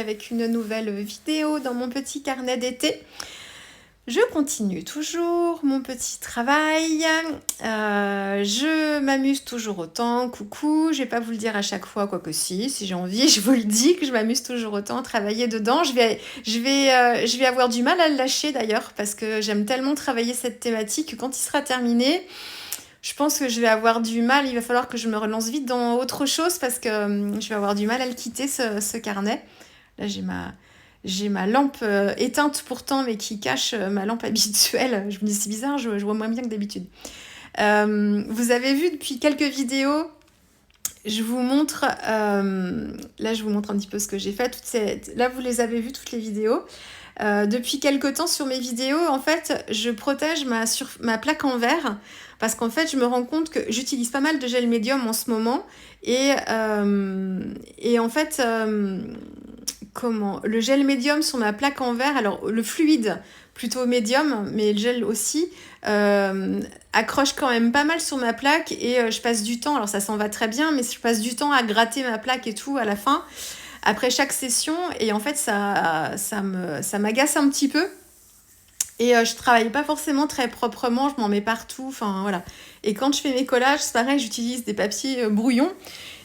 avec une nouvelle vidéo dans mon petit carnet d'été. Je continue toujours mon petit travail, je m'amuse toujours autant, coucou, je vais pas vous le dire à chaque fois, quoique si j'ai envie, je vous le dis que je m'amuse toujours autant à travailler dedans. Je vais avoir du mal à le lâcher d'ailleurs, parce que j'aime tellement travailler cette thématique que quand il sera terminé, je pense que je vais avoir du mal, il va falloir que je me relance vite dans autre chose, parce que je vais avoir du mal à le quitter, ce carnet. Là, j'ai ma lampe éteinte pourtant, mais qui cache ma lampe habituelle. Je me dis, c'est bizarre, je vois moins bien que d'habitude. Vous avez vu depuis quelques vidéos, je vous montre, là je vous montre un petit peu ce que j'ai fait. Là, vous les avez vues, toutes les vidéos. Depuis quelques temps sur mes vidéos, en fait, je protège ma plaque en verre, parce qu'en fait, je me rends compte que j'utilise pas mal de gel médium en ce moment. Et en fait... le gel médium sur ma plaque en verre, alors le fluide plutôt médium, mais le gel aussi, accroche quand même pas mal sur ma plaque, et je passe du temps, alors ça s'en va très bien, mais je passe du temps à gratter ma plaque et tout à la fin, après chaque session, et en fait ça m'agace un petit peu. Et je travaille pas forcément très proprement, je m'en mets partout, enfin voilà. Et quand je fais mes collages, c'est pareil, j'utilise des papiers brouillons.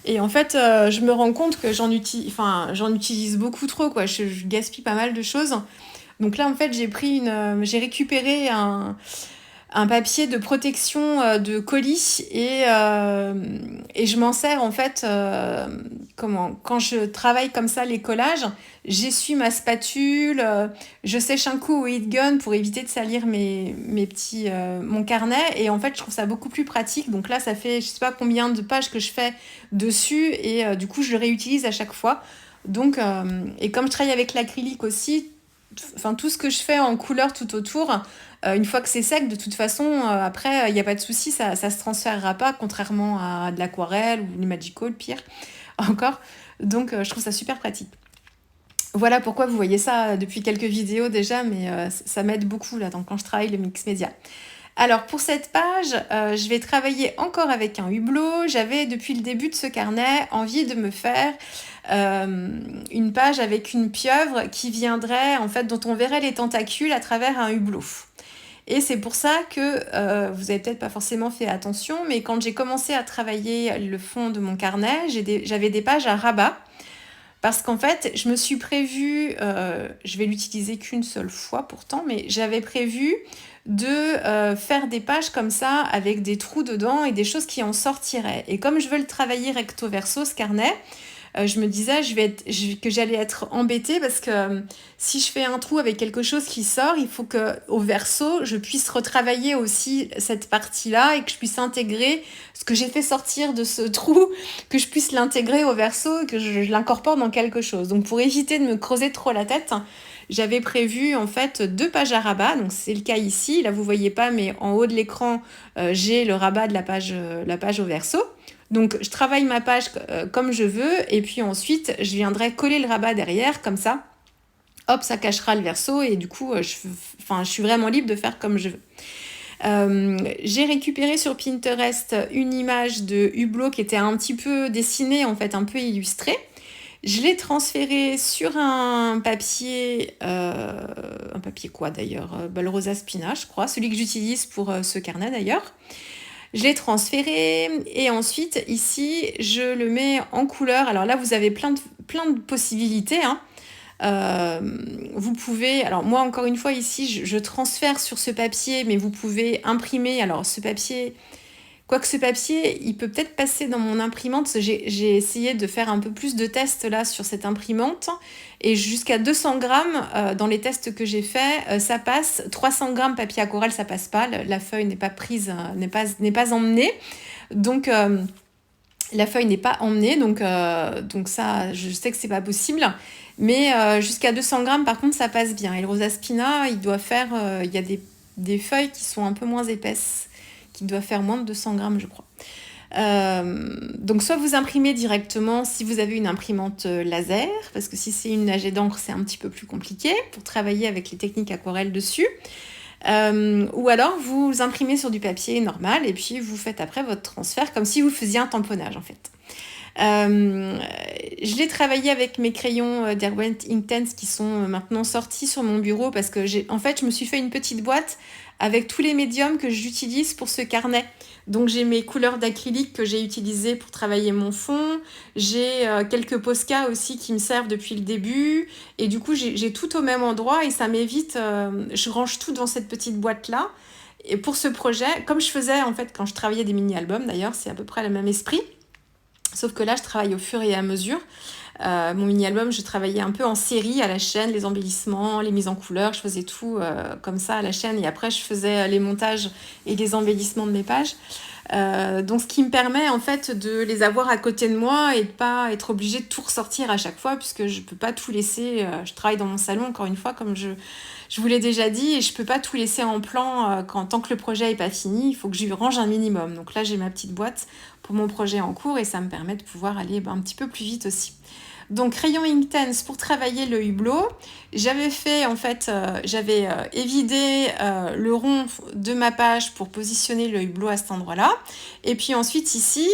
Et en fait, je me rends compte que j'en utilise beaucoup trop, quoi. Je gaspille pas mal de choses. Donc là, en fait, j'ai récupéré un papier de protection de colis, et je m'en sers en fait quand je travaille comme ça les collages, j'essuie ma spatule, je sèche un coup au heat gun pour éviter de salir mon carnet, et en fait je trouve ça beaucoup plus pratique. Donc là ça fait je sais pas combien de pages que je fais dessus, et du coup je le réutilise à chaque fois. Donc et comme je travaille avec l'acrylique aussi, enfin tout ce que je fais en couleur tout autour, une fois que c'est sec, de toute façon, après, il n'y a pas de souci, ça se transférera pas, contrairement à de l'aquarelle ou du Magical, pire encore. Donc, je trouve ça super pratique. Voilà pourquoi vous voyez ça depuis quelques vidéos déjà, mais ça m'aide beaucoup là, quand je travaille le mix média. Alors, pour cette page, je vais travailler encore avec un hublot. J'avais, depuis le début de ce carnet, envie de me faire une page avec une pieuvre qui viendrait, en fait, dont on verrait les tentacules à travers un hublot. Et c'est pour ça que vous n'avez peut-être pas forcément fait attention, mais quand j'ai commencé à travailler le fond de mon carnet, j'avais des pages à rabat. Parce qu'en fait, je me suis prévu, je vais l'utiliser qu'une seule fois pourtant, mais j'avais prévu de faire des pages comme ça avec des trous dedans et des choses qui en sortiraient. Et comme je veux le travailler recto verso, ce carnet, je me disais que j'allais être embêtée, parce que si je fais un trou avec quelque chose qui sort, il faut qu'au verso, je puisse retravailler aussi cette partie-là, et que je puisse intégrer ce que j'ai fait sortir de ce trou, que je puisse l'intégrer au verso, et que je l'incorpore dans quelque chose. Donc pour éviter de me creuser trop la tête, j'avais prévu en fait 2 pages à rabat. Donc c'est le cas ici, là vous voyez pas, mais en haut de l'écran, j'ai le rabat de la page au verso. Donc je travaille ma page comme je veux, et puis ensuite je viendrai coller le rabat derrière, comme ça. Hop, ça cachera le verso, et du coup je suis vraiment libre de faire comme je veux. J'ai récupéré sur Pinterest une image de hublot qui était un petit peu dessinée, en fait un peu illustrée. Je l'ai transférée sur un papier quoi d'ailleurs, le Rosa Spina, je crois, celui que j'utilise pour ce carnet d'ailleurs. Je l'ai transféré, et ensuite ici je le mets en couleur. Alors là vous avez plein de possibilités, hein. Vous pouvez, alors moi encore une fois ici je transfère sur ce papier, mais vous pouvez imprimer. Alors ce papier il peut peut-être passer dans mon imprimante. J'ai essayé de faire un peu plus de tests là sur cette imprimante, et jusqu'à 200 grammes dans les tests que j'ai fait, ça passe. 300 grammes papier aquarelle, ça passe pas. La feuille n'est pas prise, n'est pas emmenée. Donc la feuille n'est pas emmenée, donc ça, je sais que c'est pas possible. Mais jusqu'à 200 grammes, par contre, ça passe bien. Et le Rosa Spina, il doit faire, il y a des feuilles qui sont un peu moins épaisses, qui doit faire moins de 200 grammes, je crois. Donc soit vous imprimez directement si vous avez une imprimante laser, parce que si c'est une AG d'encre, c'est un petit peu plus compliqué pour travailler avec les techniques aquarelles dessus. Ou alors vous imprimez sur du papier normal, et puis vous faites après votre transfert comme si vous faisiez un tamponnage en fait. Je l'ai travaillé avec mes crayons Derwent Inktense qui sont maintenant sortis sur mon bureau parce que en fait, je me suis fait une petite boîte avec tous les médiums que j'utilise pour ce carnet. Donc j'ai mes couleurs d'acrylique que j'ai utilisées pour travailler mon fond. J'ai quelques Posca aussi qui me servent depuis le début. Et du coup, j'ai tout au même endroit et ça m'évite... je range tout dans cette petite boîte-là. Et pour ce projet, comme je faisais en fait quand je travaillais des mini-albums, d'ailleurs, c'est à peu près le même esprit. Sauf que là, je travaille au fur et à mesure. Mon mini-album, je travaillais un peu en série à la chaîne, les embellissements, les mises en couleur, je faisais tout comme ça à la chaîne. Et après, je faisais les montages et les embellissements de mes pages. Donc, ce qui me permet en fait de les avoir à côté de moi et de pas être obligée de tout ressortir à chaque fois, puisque je peux pas tout laisser. Je travaille dans mon salon, encore une fois, comme je vous l'ai déjà dit, et je peux pas tout laisser en plan tant que le projet est pas fini. Il faut que je lui range un minimum. Donc là, j'ai ma petite boîte pour mon projet en cours et ça me permet de pouvoir aller un petit peu plus vite aussi. Donc crayon Inktense pour travailler le hublot. J'avais fait en fait, j'avais évidé le rond de ma page pour positionner le hublot à cet endroit-là. Et puis ensuite ici,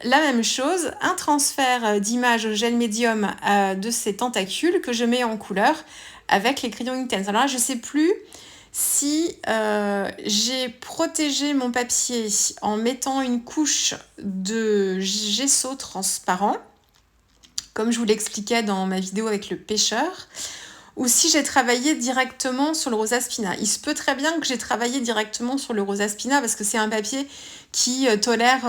la même chose, un transfert d'image au gel médium de ces tentacules que je mets en couleur avec les crayons Inktense. Alors là, je ne sais plus si j'ai protégé mon papier en mettant une couche de gesso transparent, comme je vous l'expliquais dans ma vidéo avec le pêcheur, ou si j'ai travaillé directement sur le Rosa Spina. Il se peut très bien que j'ai travaillé directement sur le Rosa Spina parce que c'est un papier qui tolère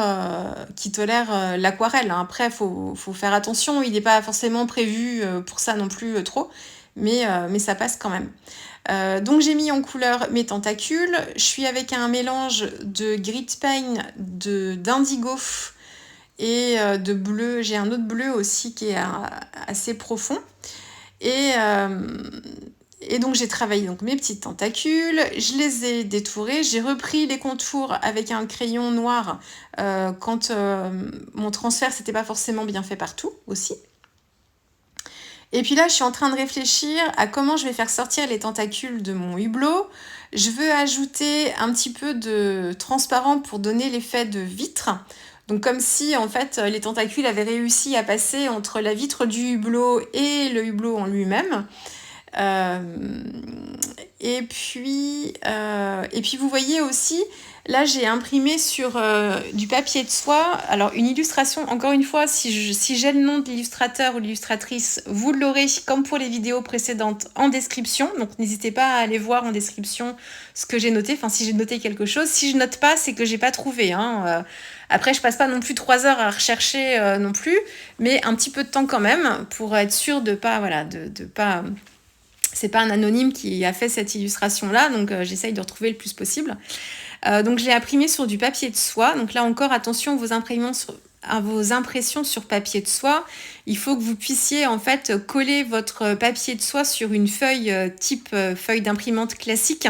l'aquarelle. Après, faut faire attention, il n'est pas forcément prévu pour ça non plus trop, mais ça passe quand même. Donc j'ai mis en couleur mes tentacules. Je suis avec un mélange de grit paint, d'indigo et de bleu. J'ai un autre bleu aussi qui est assez profond. Et donc j'ai travaillé donc mes petites tentacules, je les ai détourés, j'ai repris les contours avec un crayon noir quand mon transfert s'était pas forcément bien fait partout aussi. Et puis là, je suis en train de réfléchir à comment je vais faire sortir les tentacules de mon hublot. Je veux ajouter un petit peu de transparent pour donner l'effet de vitre. Donc comme si en fait les tentacules avaient réussi à passer entre la vitre du hublot et le hublot en lui-même. Et puis vous voyez aussi, là j'ai imprimé sur du papier de soie. Alors une illustration, encore une fois, si j'ai le nom de l'illustrateur ou l'illustratrice, vous l'aurez comme pour les vidéos précédentes en description. Donc n'hésitez pas à aller voir en description ce que j'ai noté. Enfin si j'ai noté quelque chose, si je note pas, c'est que j'ai pas trouvé. Après, je passe pas non plus 3 heures à rechercher non plus, mais un petit peu de temps quand même pour être sûre de pas, de pas. C'est pas un anonyme qui a fait cette illustration-là, donc j'essaye de retrouver le plus possible. Donc je l'ai imprimé sur du papier de soie. Donc là encore, attention à vos impressions sur papier de soie. Il faut que vous puissiez en fait coller votre papier de soie sur une feuille type feuille d'imprimante classique.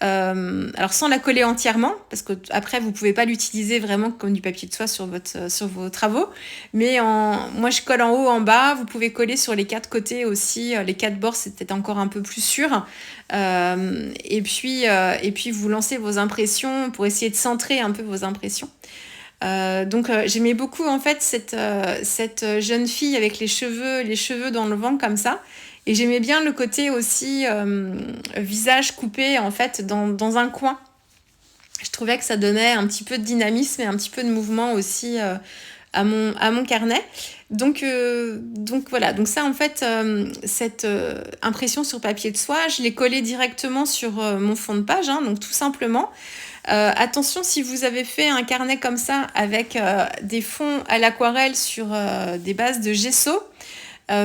Alors sans la coller entièrement, parce que après vous pouvez pas l'utiliser vraiment comme du papier de soie sur vos travaux, mais moi je colle en haut, en bas, vous pouvez coller sur les 4 côtés aussi, les 4 bords c'est peut-être encore un peu plus sûr, et puis vous lancez vos impressions pour essayer de centrer un peu vos impressions. Donc j'aimais beaucoup en fait cette jeune fille avec les cheveux dans le vent comme ça. Et j'aimais bien le côté aussi visage coupé en fait dans un coin. Je trouvais que ça donnait un petit peu de dynamisme et un petit peu de mouvement aussi à mon carnet. Donc voilà, donc ça en fait, cette impression sur papier de soie, je l'ai collée directement sur mon fond de page, donc tout simplement. Attention, si vous avez fait un carnet comme ça avec des fonds à l'aquarelle sur des bases de gesso,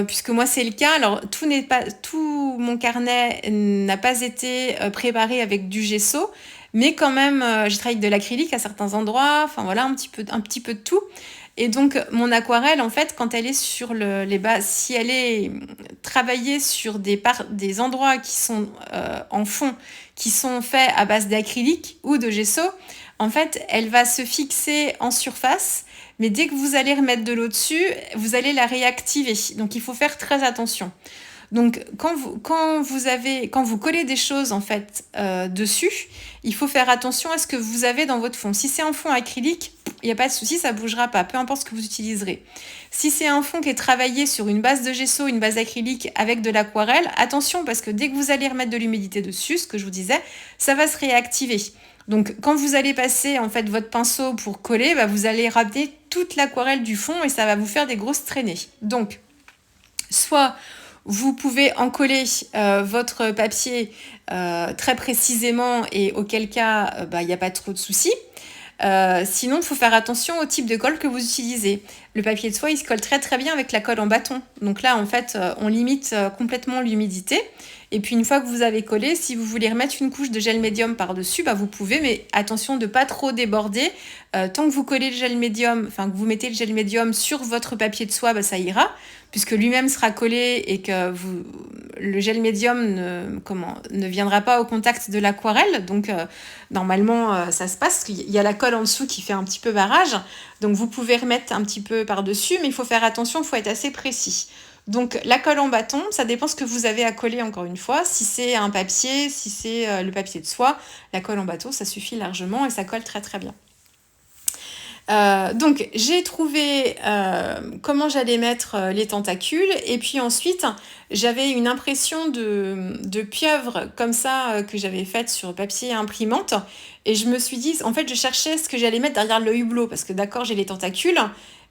puisque moi c'est le cas. Alors tout mon carnet n'a pas été préparé avec du gesso, mais quand même j'ai travaillé avec de l'acrylique à certains endroits, enfin voilà un petit peu de tout. Et donc mon aquarelle en fait quand elle est sur les bases, si elle est travaillée sur des endroits qui sont en fond, qui sont faits à base d'acrylique ou de gesso, en fait elle va se fixer en surface. Mais dès que vous allez remettre de l'eau dessus, vous allez la réactiver. Donc, il faut faire très attention. Donc, quand vous collez des choses en fait dessus, il faut faire attention à ce que vous avez dans votre fond. Si c'est en fond acrylique, il n'y a pas de souci, ça ne bougera pas, peu importe ce que vous utiliserez. Si c'est un fond qui est travaillé sur une base de gesso, une base acrylique avec de l'aquarelle, attention parce que dès que vous allez remettre de l'humidité dessus, ce que je vous disais, ça va se réactiver. Donc quand vous allez passer en fait votre pinceau pour coller, vous allez ramener toute l'aquarelle du fond et ça va vous faire des grosses traînées. Donc soit vous pouvez encoller votre papier très précisément et auquel cas il n'y a pas trop de soucis. Sinon, il faut faire attention au type de colle que vous utilisez. Le papier de soie, il se colle très très bien avec la colle en bâton. Donc là, en fait, on limite complètement l'humidité. Et puis une fois que vous avez collé, si vous voulez remettre une couche de gel médium par-dessus, vous pouvez, mais attention de ne pas trop déborder. Tant que vous collez le gel médium, enfin que vous mettez le gel médium sur votre papier de soie, ça ira, puisque lui-même sera collé et que le gel médium ne viendra pas au contact de l'aquarelle. Donc normalement, ça se passe, qu'il y a la colle en dessous qui fait un petit peu barrage. Donc vous pouvez remettre un petit peu par-dessus, mais il faut faire attention, il faut être assez précis. Donc la colle en bâton, ça dépend ce que vous avez à coller encore une fois. Si c'est un papier, si c'est le papier de soie, la colle en bâton, ça suffit largement et ça colle très très bien. Donc j'ai trouvé comment j'allais mettre les tentacules et puis ensuite j'avais une impression de pieuvre comme ça que j'avais faite sur papier imprimante et je me suis dit, en fait je cherchais ce que j'allais mettre derrière le hublot parce que d'accord j'ai les tentacules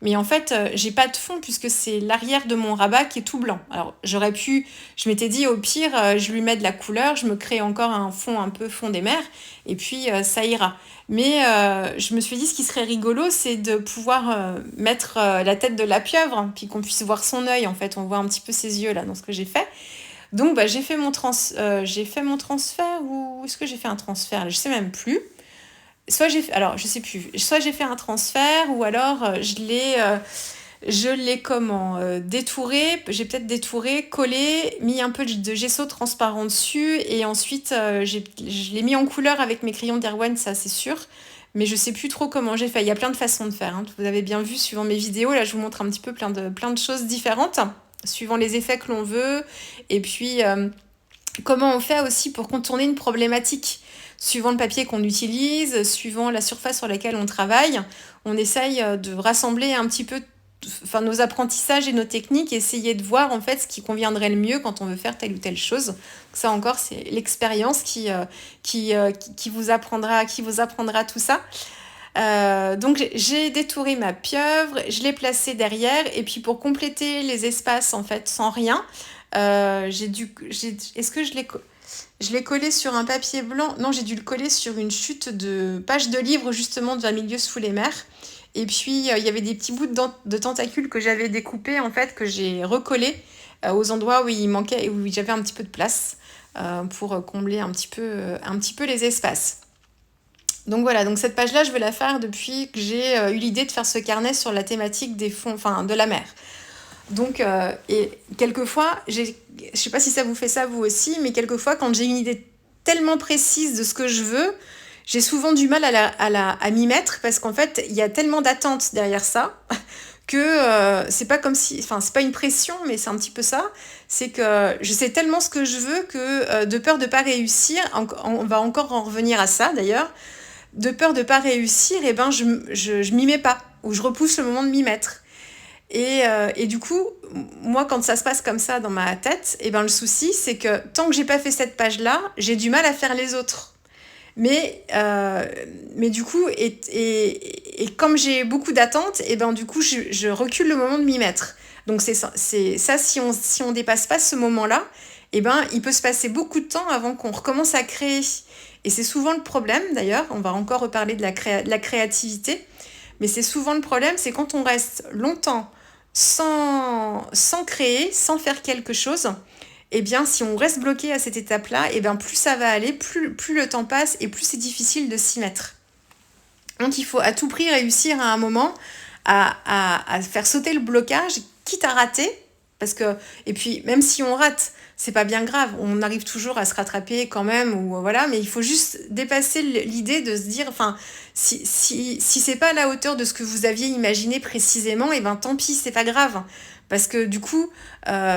mais en fait j'ai pas de fond puisque c'est l'arrière de mon rabat qui est tout blanc. Alors je m'étais dit au pire je lui mets de la couleur, je me crée encore un fond un peu fond des mers et puis ça ira. Mais je me suis dit, ce qui serait rigolo, c'est de pouvoir mettre la tête de la pieuvre, puis qu'on puisse voir son œil. En fait, on voit un petit peu ses yeux là dans ce que j'ai fait. Donc, j'ai fait mon transfert ou est-ce que j'ai fait un transfert? Je sais même plus. Alors, je sais plus. Soit j'ai fait un transfert ou alors je l'ai détouré, j'ai peut-être détouré, collé, mis un peu de gesso transparent dessus et ensuite je l'ai mis en couleur avec mes crayons d'Erwan, ça c'est sûr. Mais je sais plus trop comment j'ai fait. Il y a plein de façons de faire. Hein. Vous avez bien vu suivant mes vidéos. Là, je vous montre un petit peu plein de choses différentes, suivant les effets que l'on veut. Et puis, comment on fait aussi pour contourner une problématique. Suivant le papier qu'on utilise, suivant la surface sur laquelle on travaille, on essaye de rassembler un petit peu nos apprentissages et nos techniques, essayer de voir en fait ce qui conviendrait le mieux quand on veut faire telle ou telle chose. Ça encore, c'est l'expérience qui vous apprendra tout ça. Donc j'ai détouré ma pieuvre, je l'ai placée derrière et puis pour compléter les espaces en fait sans rien, est-ce que je l'ai collé sur un papier blanc? Non, j'ai dû le coller sur une chute de pages de livres justement de 20 milieux sous les mers. Et puis, il y avait des petits bouts de tentacules que j'avais découpés, en fait, que j'ai recollés aux endroits où il manquait, où j'avais un petit peu de place pour combler un petit peu les espaces. Donc voilà, donc cette page-là, je veux la faire depuis que j'ai eu l'idée de faire ce carnet sur la thématique des fonds, de la mer. Donc, et quelquefois, je sais pas si ça vous fait ça vous aussi, mais quelquefois, quand j'ai une idée tellement précise de ce que je veux, j'ai souvent du mal à m'y mettre parce qu'en fait, il y a tellement d'attentes derrière ça que c'est pas comme si... Enfin, c'est pas une pression, mais c'est un petit peu ça. C'est que je sais tellement ce que je veux que de peur de pas réussir, on va encore en revenir à ça d'ailleurs, de peur de pas réussir, je m'y mets pas, ou je repousse le moment de m'y mettre. Et du coup, moi, quand ça se passe comme ça dans ma tête, le souci, c'est que tant que j'ai pas fait cette page-là, j'ai du mal à faire les autres. Mais du coup, et comme j'ai beaucoup d'attentes, du coup, je recule le moment de m'y mettre. Donc c'est ça, si on dépasse pas ce moment-là, il peut se passer beaucoup de temps avant qu'on recommence à créer. Et c'est souvent le problème, d'ailleurs, on va encore reparler de la créativité, mais c'est souvent le problème, c'est quand on reste longtemps sans créer, sans faire quelque chose, si on reste bloqué à cette étape-là, plus ça va aller, plus le temps passe et plus c'est difficile de s'y mettre. Donc il faut à tout prix réussir à un moment à faire sauter le blocage, quitte à rater, et puis même si on rate, c'est pas bien grave. On arrive toujours à se rattraper quand même, ou voilà, mais il faut juste dépasser l'idée de se dire, enfin, si c'est pas à la hauteur de ce que vous aviez imaginé précisément, et ben tant pis, c'est pas grave. Parce que du coup,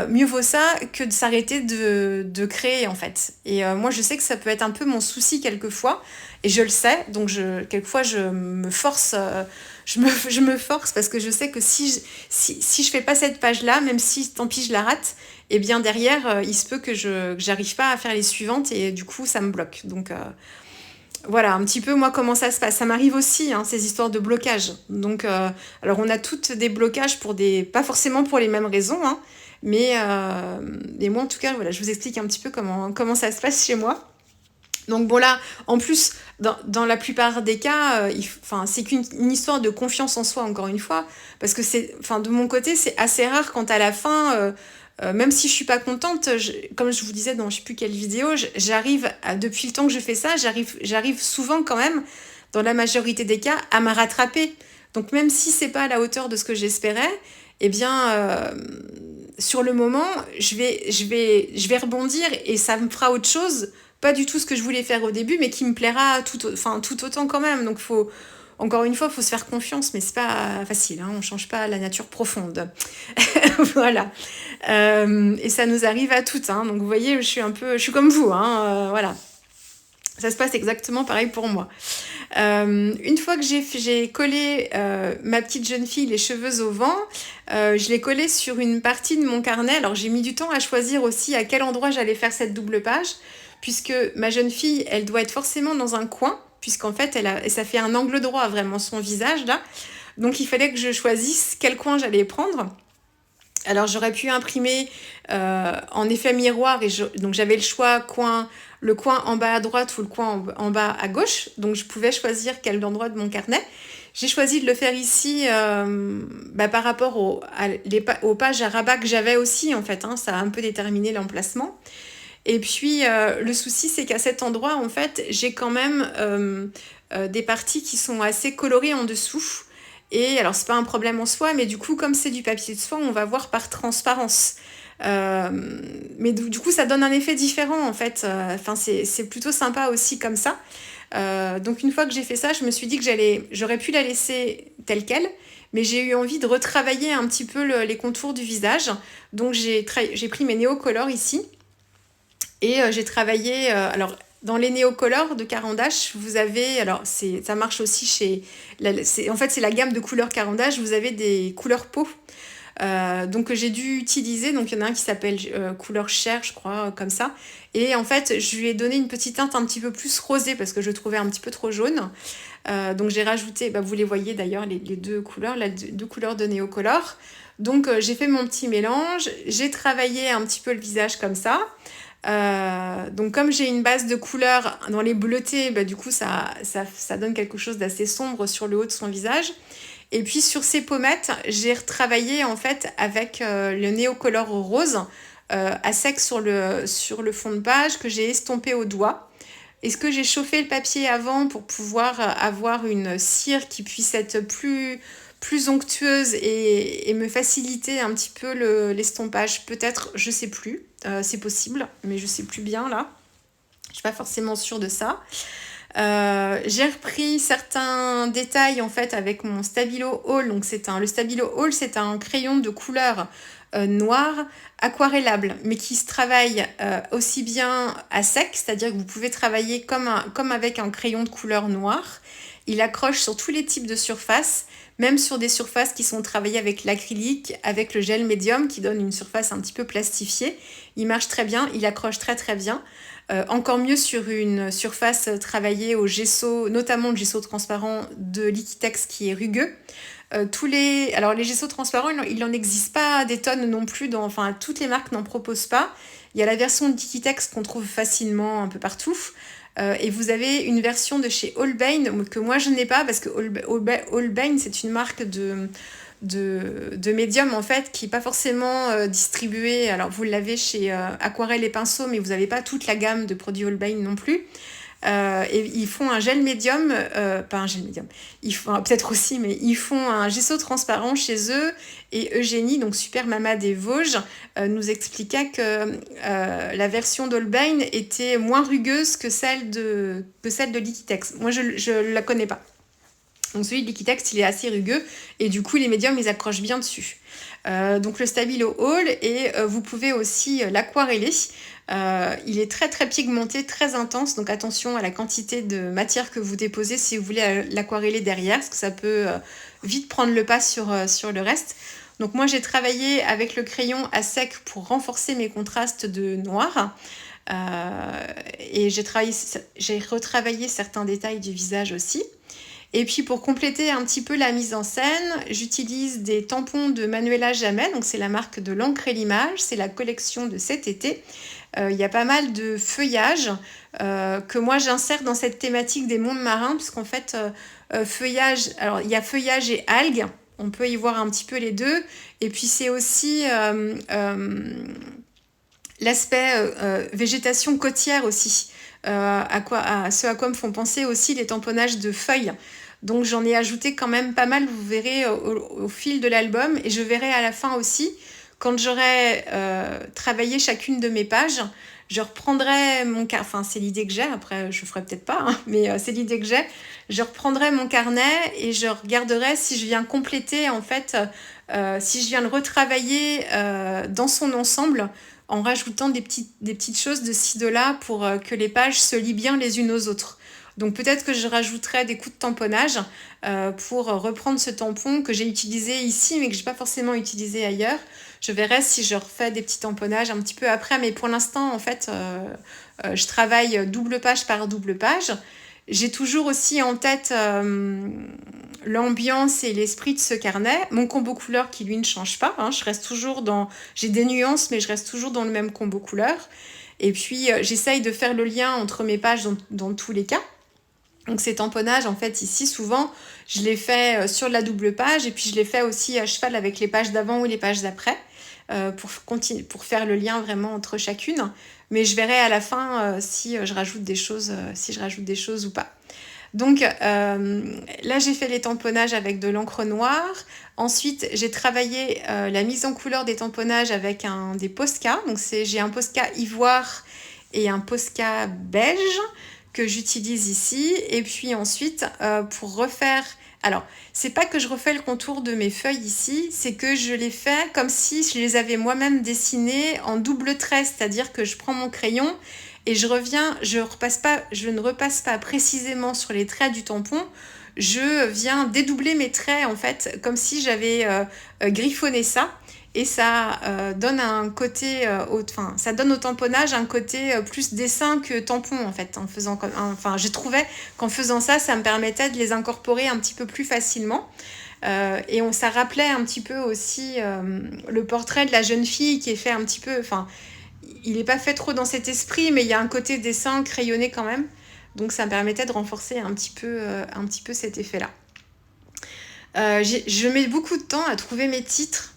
mieux vaut ça que de s'arrêter de créer en fait. Et moi, je sais que ça peut être un peu mon souci quelquefois, et je le sais, donc quelquefois je me force, je me force parce que je sais que si je fais pas cette page-là, même si tant pis je la rate, et bien derrière, il se peut que j'arrive pas à faire les suivantes et du coup ça me bloque. Donc voilà un petit peu moi comment ça se passe. Ça m'arrive aussi hein, ces histoires de blocage. Donc alors on a toutes des blocages pour pas forcément pour les mêmes raisons, hein, mais moi en tout cas voilà, je vous explique un petit peu comment ça se passe chez moi. Donc bon là, en plus, dans la plupart des cas, c'est qu'une histoire de confiance en soi, encore une fois, parce que de mon côté, c'est assez rare quand à la fin, même si je suis pas contente, comme je vous disais dans je sais plus quelle vidéo, depuis le temps que je fais ça, j'arrive souvent quand même, dans la majorité des cas, à me rattraper. Donc même si c'est pas à la hauteur de ce que j'espérais, eh bien, sur le moment, je vais rebondir et ça me fera autre chose. Pas du tout ce que je voulais faire au début, mais qui me plaira tout autant quand même. Donc, encore une fois, il faut se faire confiance, mais c'est pas facile. Hein, on ne change pas la nature profonde. Voilà. Et ça nous arrive à toutes. Hein, donc, vous voyez, je suis comme vous. Hein, voilà. Ça se passe exactement pareil pour moi. Une fois que j'ai collé ma petite jeune fille les cheveux au vent, je l'ai collé sur une partie de mon carnet. Alors j'ai mis du temps à choisir aussi à quel endroit j'allais faire cette double page, puisque ma jeune fille, elle doit être forcément dans un coin, puisqu'en fait, ça fait un angle droit vraiment son visage là. Donc il fallait que je choisisse quel coin j'allais prendre. Alors j'aurais pu imprimer en effet miroir, donc j'avais le choix le coin en bas à droite ou le coin en bas à gauche, donc je pouvais choisir quel endroit de mon carnet. J'ai choisi de le faire ici par rapport aux pages à rabat que j'avais aussi en fait, hein, ça a un peu déterminé l'emplacement. Et puis le souci c'est qu'à cet endroit en fait j'ai quand même des parties qui sont assez colorées en dessous. Et alors, c'est pas un problème en soi, mais du coup, comme c'est du papier de soie, on va voir par transparence. Mais du coup, ça donne un effet différent, en fait. C'est plutôt sympa aussi comme ça. Donc, une fois que j'ai fait ça, je me suis dit que j'aurais pu la laisser telle quelle, mais j'ai eu envie de retravailler un petit peu les contours du visage. Donc, j'ai pris mes néocolores ici et j'ai travaillé... alors, dans les néocolores de Caran d'Ache, vous avez, alors ça marche aussi en fait c'est la gamme de couleurs Caran d'Ache, vous avez des couleurs peau. Donc j'ai dû utiliser, donc il y en a un qui s'appelle couleur chair, je crois, comme ça. Et en fait, je lui ai donné une petite teinte un petit peu plus rosée parce que je le trouvais un petit peu trop jaune. Donc j'ai rajouté, vous les voyez d'ailleurs, les deux couleurs, les deux couleurs de néocolore. Donc j'ai fait mon petit mélange, j'ai travaillé un petit peu le visage comme ça. Donc comme j'ai une base de couleurs dans les bleutés, du coup ça donne quelque chose d'assez sombre sur le haut de son visage. Et puis sur ses pommettes, j'ai retravaillé en fait avec le néocolore rose à sec sur le fond de page que j'ai estompé au doigt. Est-ce que j'ai chauffé le papier avant pour pouvoir avoir une cire qui puisse être plus onctueuse et me faciliter un petit peu l'estompage? Peut-être, je sais plus. C'est possible, mais je sais plus bien là. Je suis pas forcément sûre de ça. J'ai repris certains détails en fait avec mon Stabilo All. Donc le Stabilo All, c'est un crayon de couleur noir aquarellable, mais qui se travaille aussi bien à sec, c'est-à-dire que vous pouvez travailler comme avec un crayon de couleur noire. Il accroche sur tous les types de surfaces, même sur des surfaces qui sont travaillées avec l'acrylique, avec le gel médium qui donne une surface un petit peu plastifiée. Il marche très bien, il accroche très très bien. Encore mieux sur une surface travaillée au gesso, notamment le gesso transparent de Liquitex qui est rugueux. Alors les gessos transparents, il n'en existe pas des tonnes non plus, toutes les marques n'en proposent pas. Il y a la version de Liquitex qu'on trouve facilement un peu partout. Et vous avez une version de chez Holbein que moi je n'ai pas parce que Holbein c'est une marque de médium en fait qui n'est pas forcément distribuée. Alors vous l'avez chez Aquarelle et Pinceau, mais vous n'avez pas toute la gamme de produits Holbein non plus. et ils font un gel médium, pas un gel médium, ils font peut-être aussi, mais ils font un gesso transparent chez eux. Et Eugénie, donc Super Mama des Vosges, nous expliqua que la version d'Holbein était moins rugueuse que celle de Liquitex. Moi, je la connais pas. Donc celui de Liquitex, il est assez rugueux et du coup les médiums ils accrochent bien dessus. Donc le Stabilo Hall, et vous pouvez aussi l'aquareller. Il est très très pigmenté, très intense, donc attention à la quantité de matière que vous déposez si vous voulez l'aquareller derrière, parce que ça peut vite prendre le pas sur le reste. Donc moi j'ai travaillé avec le crayon à sec pour renforcer mes contrastes de noir. Et j'ai retravaillé certains détails du visage aussi. Et puis pour compléter un petit peu la mise en scène, j'utilise des tampons de Manuela Jamel, donc c'est la marque de l'encre et l'image, c'est la collection de cet été. Il y a pas mal de feuillages que moi j'insère dans cette thématique des mondes marins, puisqu'en fait, feuillage, alors il y a feuillage et algues, on peut y voir un petit peu les deux, et puis c'est aussi l'aspect végétation côtière aussi, ce à quoi me font penser aussi les tamponnages de feuilles. Donc j'en ai ajouté quand même pas mal, vous verrez au fil de l'album, et je verrai à la fin aussi, quand j'aurai travaillé chacune de mes pages, je reprendrai mon carnet, enfin c'est l'idée que j'ai, après je ferai peut-être pas, hein, mais c'est l'idée que j'ai, je reprendrai mon carnet et je regarderai si je viens compléter en fait, si je viens le retravailler dans son ensemble, en rajoutant des petites choses de ci, de là pour que les pages se lient bien les unes aux autres. Donc peut-être que je rajouterai des coups de tamponnage pour reprendre ce tampon que j'ai utilisé ici mais que je n'ai pas forcément utilisé ailleurs. Je verrai si je refais des petits tamponnages un petit peu après, mais pour l'instant en fait je travaille double page par double page. J'ai toujours aussi en tête l'ambiance et l'esprit de ce carnet. Mon combo couleur qui lui ne change pas, hein, je reste toujours dans... J'ai des nuances mais je reste toujours dans le même combo couleur. Et puis j'essaye de faire le lien entre mes pages dans tous les cas. Donc ces tamponnages, en fait, ici, souvent, je les fais sur la double page et puis je les fais aussi à cheval avec les pages d'avant ou les pages d'après pour faire le lien vraiment entre chacune. Mais je verrai à la fin si je rajoute des choses ou pas. Donc là, j'ai fait les tamponnages avec de l'encre noire. Ensuite, j'ai travaillé la mise en couleur des tamponnages avec des Posca. Donc j'ai un Posca ivoire et un Posca beige que j'utilise ici. Et puis ensuite, pour refaire... Alors, c'est pas que je refais le contour de mes feuilles ici, c'est que je les fais comme si je les avais moi-même dessinées en double trait, c'est-à-dire que je prends mon crayon et je ne repasse pas précisément sur les traits du tampon, je viens dédoubler mes traits en fait, comme si j'avais griffonné ça. Et ça donne un côté, ça donne au tamponnage un côté plus dessin que tampon en fait. J'ai trouvé qu'en faisant ça, ça me permettait de les incorporer un petit peu plus facilement. Et ça rappelait un petit peu aussi le portrait de la jeune fille qui est fait un petit peu, il n'est pas fait trop dans cet esprit, mais il y a un côté dessin crayonné quand même. Donc ça me permettait de renforcer un petit peu cet effet-là. Je mets beaucoup de temps à trouver mes titres.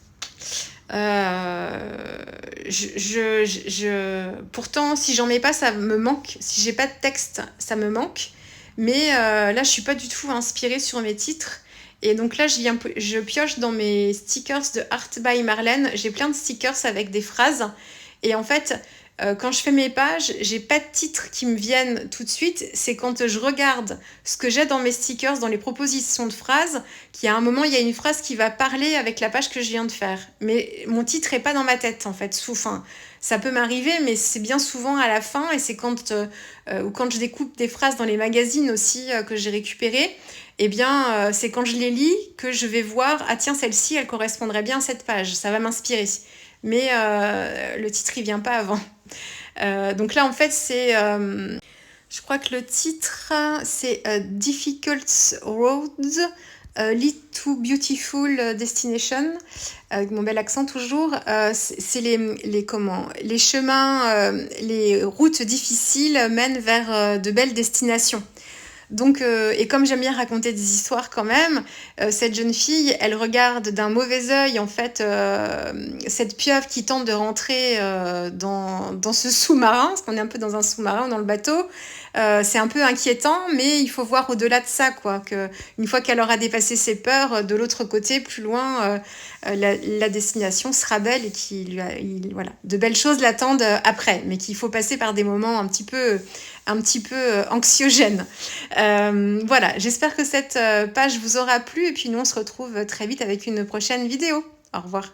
Pourtant, si j'en mets pas, ça me manque. Si j'ai pas de texte, ça me manque. Mais là, je suis pas du tout inspirée sur mes titres. Et donc là, je pioche dans mes stickers de Art by Marlène. J'ai plein de stickers avec des phrases. Et en fait, quand je fais mes pages, j'ai pas de titres qui me viennent tout de suite. C'est quand je regarde ce que j'ai dans mes stickers, dans les propositions de phrases, qu'à un moment, il y a une phrase qui va parler avec la page que je viens de faire. Mais mon titre est pas dans ma tête, en fait. Ça peut m'arriver, mais c'est bien souvent à la fin. Et c'est quand je découpe des phrases dans les magazines aussi que j'ai récupérées. Eh bien, c'est quand je les lis que je vais voir, ah tiens, celle-ci, elle correspondrait bien à cette page. Ça va m'inspirer. Mais le titre, il vient pas avant. Donc là, en fait, je crois que le titre, c'est Difficult Roads Lead to Beautiful Destination. Avec mon bel accent toujours. C'est les chemins, les routes difficiles mènent vers de belles destinations. Donc, et comme j'aime bien raconter des histoires quand même, cette jeune fille, elle regarde d'un mauvais œil en fait cette pieuvre qui tente de rentrer dans ce sous-marin, parce qu'on est un peu dans un sous-marin dans le bateau. C'est un peu inquiétant, mais il faut voir au-delà de ça, quoi. Que une fois qu'elle aura dépassé ses peurs, de l'autre côté, plus loin, la destination sera belle et voilà, de belles choses l'attendent après, mais qu'il faut passer par des moments un petit peu anxiogènes. Voilà, j'espère que cette page vous aura plu et puis nous on se retrouve très vite avec une prochaine vidéo. Au revoir.